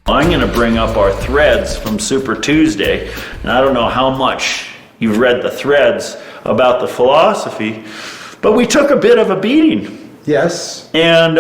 I'm going to bring up our threads from Super Tuesday, and I don't know how much you've read the threads about the philosophy, but we took a bit of a beating. Yes. And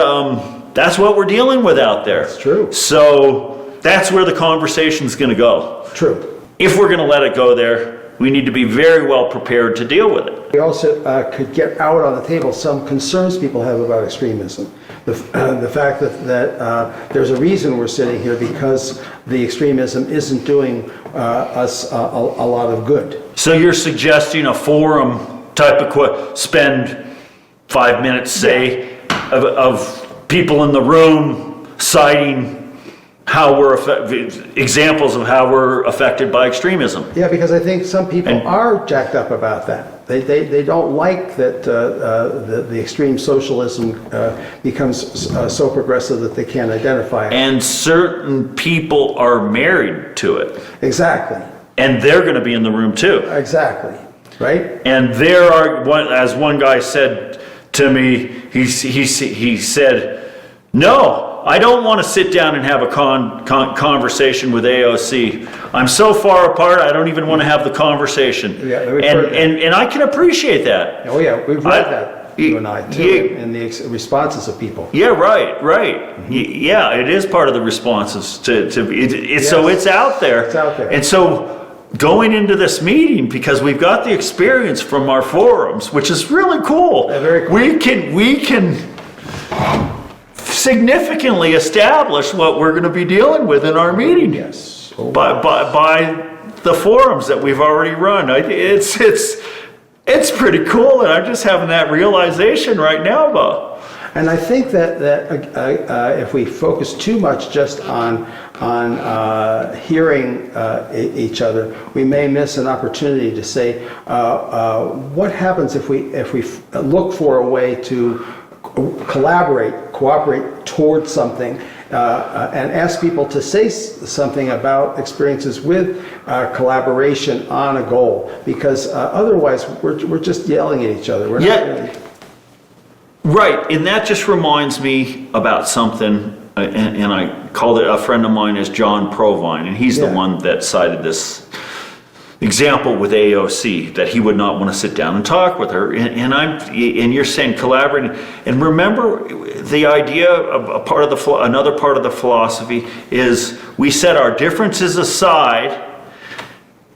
that's what we're dealing with out there. That's true. So that's where the conversation's going to go. True. If we're going to let it go there, we need to be very well prepared to deal with it. We also could get out on the table some concerns people have about extremism. The fact that there's a reason we're sitting here, because the extremism isn't doing us a lot of good. So you're suggesting a forum type of spend 5 minutes, say, of people in the room citing how we're examples of how we're affected by extremism. Yeah, because I think some people are jacked up about that. They don't like that the extreme socialism becomes so progressive that they can't identify it. And certain people are married to it. Exactly. And they're going to be in the room too. Exactly. Right? And there are, as one guy said to me, he said, "No, I don't want to sit down and have a conversation with AOC. I'm so far apart, I don't even want to have the conversation." Yeah, and I can appreciate that. Oh yeah, we've read that, you and I, too, in the responses of people. Yeah, right. Mm-hmm. Yeah, it is part of the responses to Yes. So it's out there. It's out there. And so going into this meeting, because we've got the experience from our forums, which is really cool. Yeah, very cool. We can significantly establish what we're going to be dealing with in our meeting. Yes. By the forums that we've already run. It's pretty cool, and I'm just having that realization right now, Bo. And I think that if we focus too much just on hearing each other, we may miss an opportunity to say, what happens if we look for a way to cooperate towards something, and ask people to say something about experiences with collaboration on a goal, because otherwise we're just yelling at each other. We're not really... Right, and that just reminds me about something, and I called it, a friend of mine is John Provine, and he's the one that cited this example with AOC, that he would not want to sit down and talk with her, and you're saying collaborating, and remember the idea of another part of the philosophy is we set our differences aside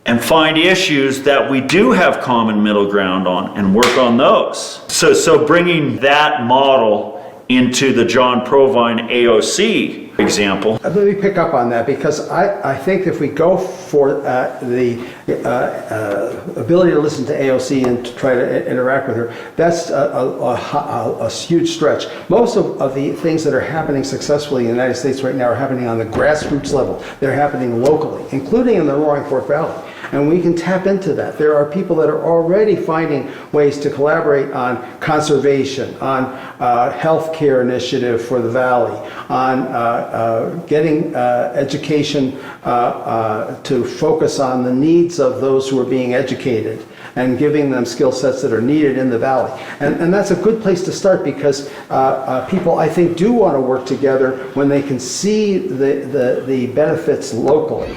and find issues that we do have common middle ground on and work on those. So bringing that model into the John Provine AOC example. Let me pick up on that, because I think if we go for the ability to listen to AOC and to try to interact with her, that's a huge stretch. Most of the things that are happening successfully in the United States right now are happening on the grassroots level. They're happening locally, including in the Roaring Fork Valley. And we can tap into that. There are people that are already finding ways to collaborate on conservation, on healthcare initiative for the valley, on getting education to focus on the needs of those who are being educated, and giving them skill sets that are needed in the valley. And that's a good place to start, because people, I think, do want to work together when they can see the benefits locally.